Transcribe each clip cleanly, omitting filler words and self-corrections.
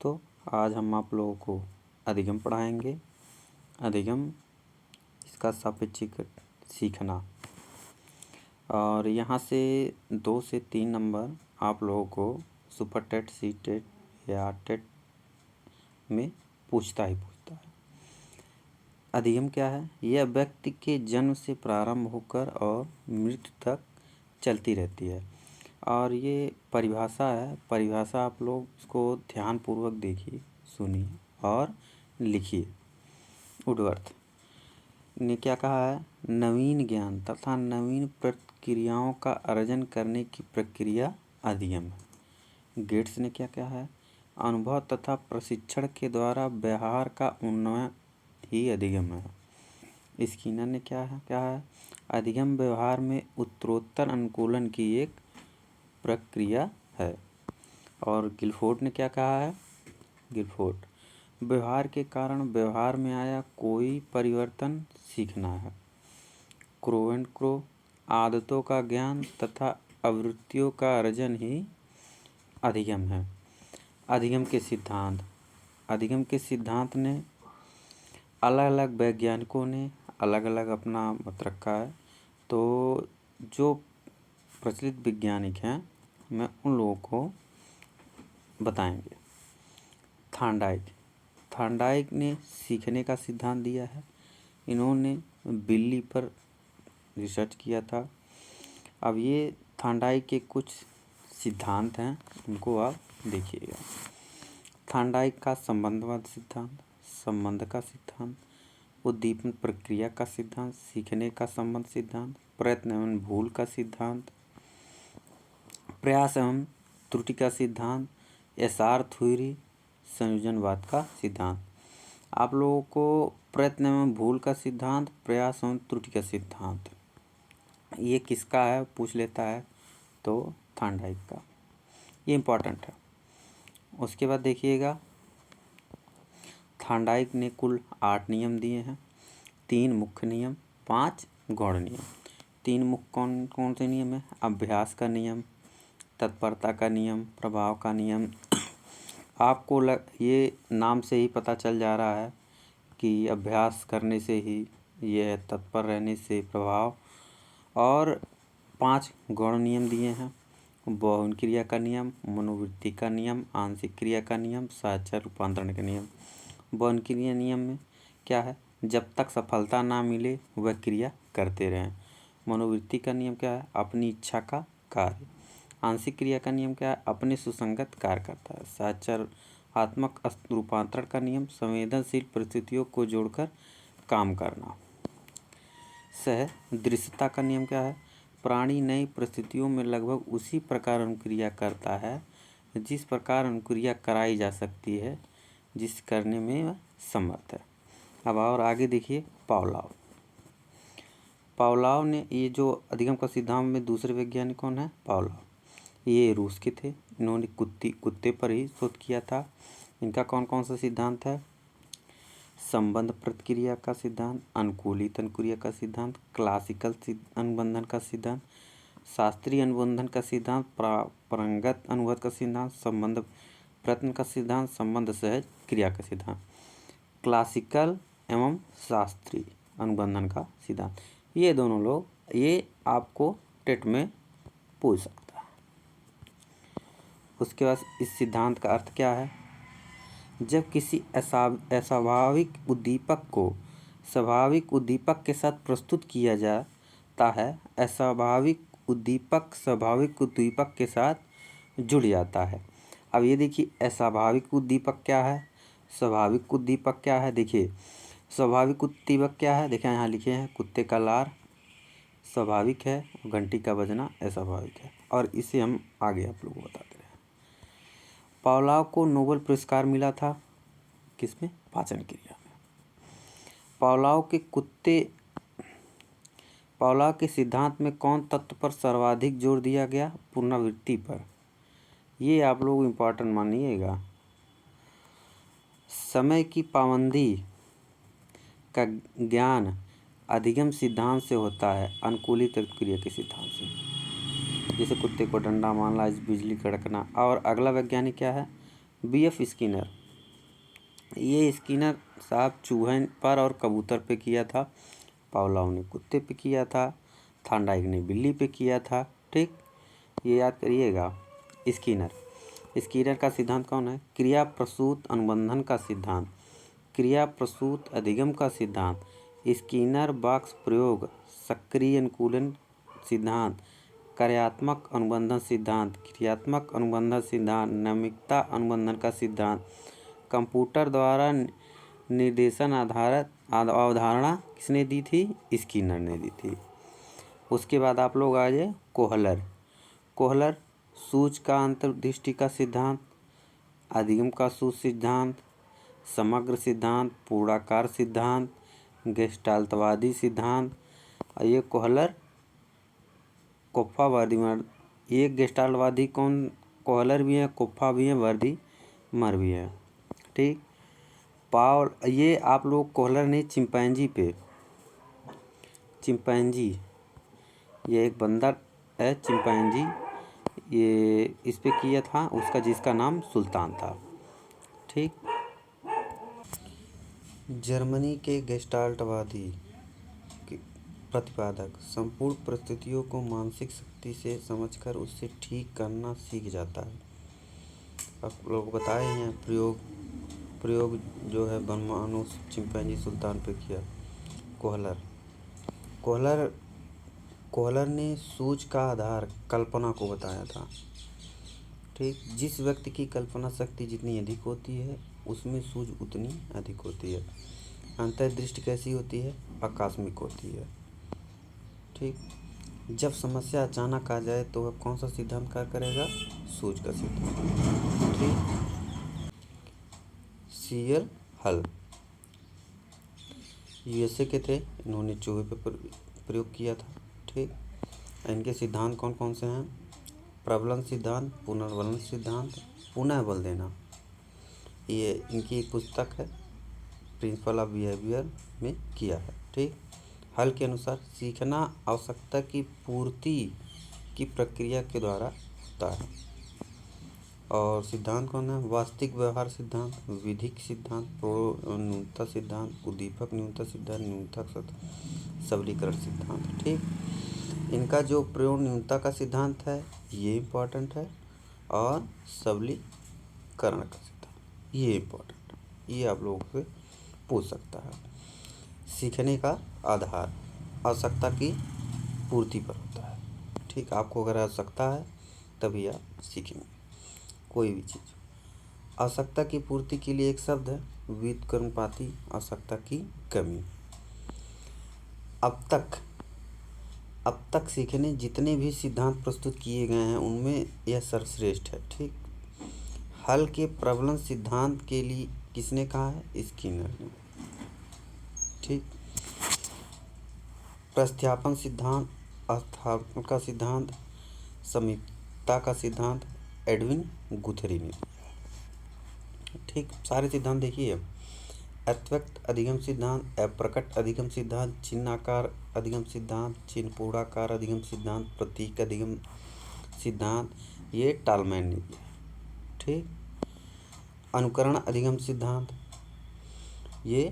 दोस्तों, आज हम आप लोगों को अधिगम पढ़ाएंगे। अधिगम इसका सापेक्षिक सीखना, और यहाँ से 2 से 3 नंबर आप लोगों को सुपर टेट, सी टेट या टेट में पूछता है। अधिगम क्या है? यह व्यक्ति के जन्म से प्रारंभ होकर और मृत्यु तक चलती रहती है। और ये परिभाषा है। परिभाषा आप लोग इसको ध्यानपूर्वक देखिए, सुनिए और लिखिए। उडवर्थ ने क्या कहा है? नवीन ज्ञान तथा नवीन प्रक्रियाओं का अर्जन करने की प्रक्रिया अधिगम है। गेट्स ने क्या कहा है? अनुभव तथा प्रशिक्षण के द्वारा व्यवहार का उन्नयन ही अधिगम है। स्किनर ने क्या है? अधिगम व्यवहार में उत्तरोत्तर अनुकूलन की एक प्रक्रिया है। और गिलफोर्ड ने क्या कहा है? गिलफोर्ड व्यवहार के कारण व्यवहार में आया कोई परिवर्तन सीखना है। क्रो एंड क्रो आदतों का ज्ञान तथा आवृत्तियों का अर्जन ही अधिगम है। अधिगम के सिद्धांत ने अलग अलग वैज्ञानिकों ने अलग अलग अपना मत रखा है। तो जो प्रचलित वैज्ञानिक हैं, मैं उन लोगों को बताएंगे। थॉर्नडाइक ने सीखने का सिद्धांत दिया है। इन्होंने बिल्ली पर रिसर्च किया था। अब ये थॉर्नडाइक के कुछ सिद्धांत हैं, उनको आप देखिएगा। थॉर्नडाइक का संबंधवाद सिद्धांत, संबंध का सिद्धांत, उद्दीपन प्रक्रिया का सिद्धांत, सीखने का संबंध सिद्धांत, प्रयत्न एवं भूल का सिद्धांत, प्रयास एवं त्रुटि का सिद्धांत, एसआर थ्योरी, संयोजनवाद का सिद्धांत। आप लोगों को प्रयत्न एवं भूल का सिद्धांत, प्रयास एवं त्रुटि का सिद्धांत, ये किसका है पूछ लेता है, तो थॉर्नडाइक का। ये इम्पोर्टेंट है। उसके बाद देखिएगा, थॉर्नडाइक ने कुल 8 नियम दिए हैं। 3 मुख्य नियम, 5 गौण नियम। 3 मुख्य कौन कौन से नियम है? अभ्यास का नियम, तत्परता का नियम, प्रभाव का नियम। आपको ये नाम से ही पता चल जा रहा है कि अभ्यास करने से ही ये है, तत्पर रहने से प्रभाव। और 5 गौण नियम दिए हैं। बहुन क्रिया का नियम, मनोवृत्ति का नियम, आंशिक क्रिया का नियम, साहचर्य रूपांतरण का नियम। बहुन क्रिया नियम में क्या है? जब तक सफलता ना मिले वह क्रिया करते रहें। मनोवृत्ति का नियम क्या है? अपनी इच्छा का कार्य। आंशिक क्रिया का नियम क्या है? अपने सुसंगत कार्य करता है। साहचर्यात्मक रूपांतरण का नियम संवेदनशील परिस्थितियों को जोड़कर काम करना। दृश्यता का नियम क्या है? प्राणी नई परिस्थितियों में लगभग उसी प्रकार अनुक्रिया करता है जिस प्रकार अनुक्रिया कराई जा सकती है, जिस करने में वह समर्थ है। अब और आगे देखिए, पावलोव ने, ये जो अधिगम का सिद्धांत में दूसरे वैज्ञानिक कौन है? पावलोव। ये रूस के थे। इन्होंने कुत्ते पर ही शोध किया था। इनका कौन कौन सा सिद्धांत है? संबंध प्रतिक्रिया का सिद्धांत, अनुकूलित अनुक्रिया का सिद्धांत, क्लासिकल अनुबंधन का सिद्धांत, शास्त्रीय अनुबंधन का सिद्धांत, परंगत अनुबंध का सिद्धांत, संबंध प्रयत्न का सिद्धांत, संबंध सहज क्रिया का सिद्धांत। क्लासिकल एवं शास्त्रीय अनुबंधन का सिद्धांत, ये दोनों लोग, ये आपको टेट में पूछ सकता है। उसके बाद इस सिद्धांत का अर्थ क्या है? जब किसी अस्वाभाविक उद्दीपक को स्वाभाविक उद्दीपक के साथ प्रस्तुत किया जाता है, अस्वाभाविक उद्दीपक स्वाभाविक उद्दीपक के साथ जुड़ जाता है। अब ये देखिए, अस्वाभाविक उद्दीपक क्या है, स्वाभाविक उद्दीपक क्या है। देखिए, स्वाभाविक उद्दीपक क्या है? देखिए यहाँ लिखे हैं, कुत्ते का लार स्वाभाविक है, घंटी का बजना अस्वाभाविक है। और इसे हम आगे आप लोगों को बताते रहे। पावलोव को नोबेल पुरस्कार मिला था किसमें? पाचन क्रिया में। पावलोव के सिद्धांत में कौन तत्व पर सर्वाधिक जोर दिया गया? पुनरावृत्ति पर। ये आप लोग इम्पोर्टेंट मानिएगा। समय की पाबंदी का ज्ञान अधिगम सिद्धांत से होता है, अनुकूलित क्रिया के सिद्धांत से। जैसे कुत्ते को डंडा मारना, बिजली कड़कना। और अगला वैज्ञानिक क्या है? बीएफ स्किनर, ये स्किनर साहब चूहे पर और कबूतर पे किया था, पावलोव ने कुत्ते पे किया था, थांडाइक ने बिल्ली पे किया था। ठीक, ये याद करिएगा। स्किनर, स्किनर का सिद्धांत कौन है? क्रिया प्रसूत अनुबंधन का सिद्धांत, क्रिया प्रसूत अधिगम का सिद्धांत, स्किनर बॉक्स प्रयोग, सक्रिय अनुकूलन सिद्धांत, कार्यात्मक अनुबंधन सिद्धांत, क्रियात्मक अनुबंधन सिद्धांत, नैमित्तिकता अनुबंधन का सिद्धांत, कंप्यूटर द्वारा निर्देशन आधारित अवधारणा किसने दी थी? स्किनर ने दी थी। उसके बाद आप लोग आ जाए कोहलर। कोहलर सूच का अंतर्दृष्टि का सिद्धांत, अधिगम का सूच सिद्धांत, समग्र सिद्धांत, पूर्णाकार सिद्धांत, गेस्टाल्टवादी सिद्धांत। ये कोहलर कोप्फावर्दी ये गेस्टाल्टवादी कौन? कोहलर भी है, कोप्फा भी है, वर्दी मर भी है। ठीक, पावल ये आप लोग कोहलर ने चिंपैंजी पे, चिंपैंजी ये एक बंदर है चिंपैंजी, ये इस पे किया था उसका, जिसका नाम सुल्तान था। ठीक, जर्मनी के गेस्टाल्टवादी प्रतिपादक संपूर्ण परिस्थितियों को मानसिक शक्ति से समझकर उससे ठीक करना सीख जाता है। आप लोग बताए हैं प्रयोग जो है बनमानो चिंपैंजी सुल्तान पे किया। कोहलर ने सूझ का आधार कल्पना को बताया था। ठीक, जिस व्यक्ति की कल्पना शक्ति जितनी अधिक होती है उसमें सूझ उतनी अधिक होती है। अंतर्दृष्टि कैसी होती है? आकस्मिक होती है। ठीक, जब समस्या अचानक आ जाए तो वह कौन सा सिद्धांत कार्य करेगा? सूझ का सिद्धांत। ठीक, सीएल हल यूएसए के थे, इन्होंने चूहे पे प्रयोग किया था। ठीक, इनके सिद्धांत कौन कौन से हैं? प्रबलन सिद्धांत, पुनर्बलन सिद्धांत, पुनः बल देना। ये इनकी एक पुस्तक है, प्रिंसिपल ऑफ बिहेवियर में किया है। ठीक, हल के अनुसार सीखना आवश्यकता की पूर्ति की प्रक्रिया के द्वारा होता है। और सिद्धांत कौन है? वास्तविक व्यवहार सिद्धांत, विधिक सिद्धांत, न्यूनता सिद्धांत, उद्दीपक न्यूनता सिद्धांत, न्यूनता सबलीकरण सिद्धांत। ठीक, इनका जो प्रयोग न्यूनता का सिद्धांत है ये इम्पोर्टेंट है, और सबलीकरण का सिद्धांत ये इम्पोर्टेंट है, ये आप लोगों से पूछ सकता है। सीखने का आधार आवश्यकता की पूर्ति पर होता है। ठीक, आपको अगर आवश्यकता है तभी आप सीखेंगे कोई भी चीज़। आवश्यकता की पूर्ति के लिए एक शब्द है व्युत्क्रमपाती आवश्यकता की कमी। अब तक सीखने जितने भी सिद्धांत प्रस्तुत किए गए हैं उनमें यह सर्वश्रेष्ठ है। ठीक, हल के प्रबलन सिद्धांत के लिए किसने कहा है? स्किनर ने। ठीक, प्रतिस्थापन सिद्धांत, अस्थापन का सिद्धांत, समीपता का सिद्धांत एडविन गुथरी ने दिया। ठीक, सारे सिद्धांत देखिए। अव्यक्त अधिगम सिद्धांत, अप्रकट अधिगम सिद्धांत, चिन्हाकार अधिगम सिद्धांत, चिन्हपूर्णाकार अधिगम सिद्धांत, प्रतीक अधिगम सिद्धांत, ये टालमैन ने दिया। ठीक, अनुकरण अधिगम सिद्धांत, ये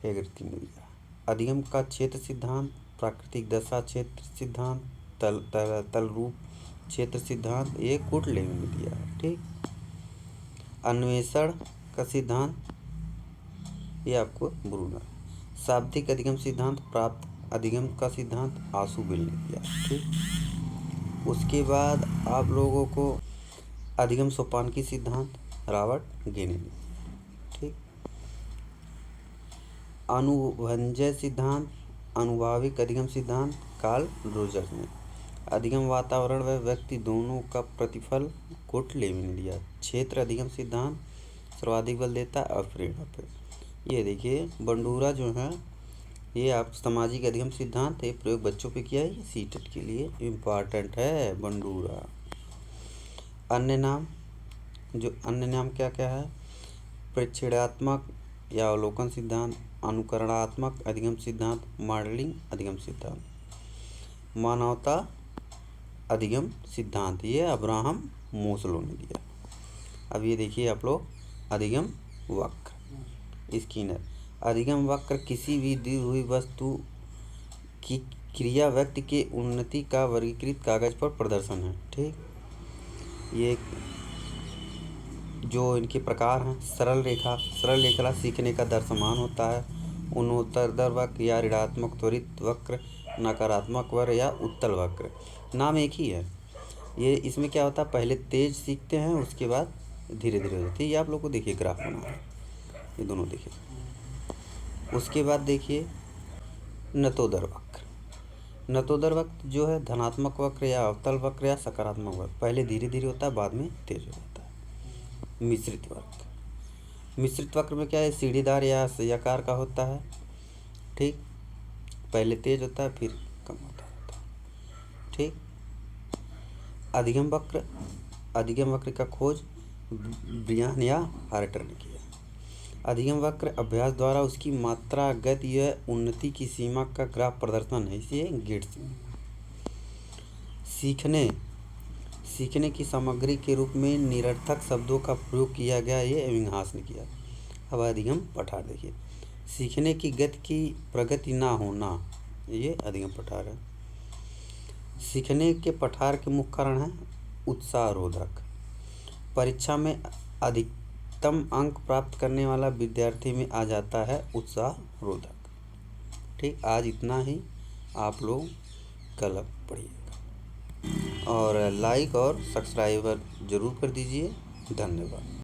हेगर्टी ने दिया। अधिगम का क्षेत्र सिद्धांत, प्राकृतिक दशा क्षेत्र सिद्धांत, तल रूप क्षेत्र सिद्धांत, ये कुटलेव ने दिया। ठीक, अन्वेषण का सिद्धांत, ये आपको ब्रूनर। शाब्दिक अधिगम सिद्धांत, प्राप्त अधिगम का सिद्धांत आशुबिल ने दिया। ठीक, उसके बाद आप लोगों को अधिगम सोपान की सिद्धांत रॉबर्ट गे ने दिया। ठीक, अनुभवजन्य सिद्धांत, अनुभाविक अधिगम सिद्धांत कार्ल रोजर्स ने। अधिगम वातावरण व व्यक्ति दोनों का प्रतिफल कुटलेव ने दिया। क्षेत्र अधिगम सिद्धांत सर्वाधिक बल देता है अप्रेरणा पे। ये देखिए बंडूरा जो है ये आप सामाजिक अधिगम सिद्धांत, ये प्रयोग बच्चों पे किया है, ये सीटेट के लिए इम्पॉर्टेंट है बंडूरा। अन्य नाम क्या क्या है? प्रेक्षणात्मक या अवलोकन सिद्धांत, अनुकरणात्मक अधिगम सिद्धांत, मॉडलिंग अधिगम सिद्धांत, मानवता अधिगम सिद्धांत, ये अब्राहम मोस्लो ने दिया। अब ये देखिए आप लोग, अधिगम वक्र, स्किनर। अधिगम वक्र किसी भी दी हुई वस्तु की क्रिया व्यक्ति के उन्नति का वर्गीकृत कागज पर प्रदर्शन है। ठीक, ये जो इनके प्रकार हैं, सरल रेखा। सरल रेखा सीखने का दर समान होता है। उन्नतोत्तर वक्र या ऋणात्मक त्वरित वक्र, नकारात्मक वक्र या उत्तल वक्र, नाम एक ही है। ये इसमें क्या होता है, पहले तेज सीखते हैं, उसके बाद धीरे धीरे हो जाती है। ये आप लोग को देखिए ग्राफ बना है, ये दोनों देखिए। उसके बाद देखिए नतोदर वक्र। नतोदर वक्र जो है धनात्मक वक्र या अवतल वक्र या सकारात्मक वक्र, पहले धीरे धीरे होता है, बाद में तेज हो जाता है। मिश्रित वक्र। मिश्रित वक्र में क्या है, सीढ़ीदार या आयताकार का होता है। ठीक, पहले तेज होता है, फिर कम होता है। ठीक, अधिगम वक्र। अधिगम वक्र का खोज ब्रियान या हार्टर ने किया। अधिगम वक्र अभ्यास द्वारा उसकी मात्रा, गति या उन्नति की सीमा का ग्राफ प्रदर्शन है, इसे गेट्स। सीखने की सामग्री के रूप में निरर्थक शब्दों का प्रयोग किया गया, ये एबिंगहास ने किया। अब अधिगम पठार देखिए, सीखने की गति की प्रगति ना होना, ये अधिगम पठार है। सीखने के पठार के मुख्य कारण हैं उत्साहरोधक। परीक्षा में अधिकतम अंक प्राप्त करने वाला विद्यार्थी में आ जाता है उत्साहरोधक। ठीक, आज इतना ही, आप लोग कल पढ़िएगा और लाइक और सब्सक्राइबर ज़रूर कर दीजिए। धन्यवाद।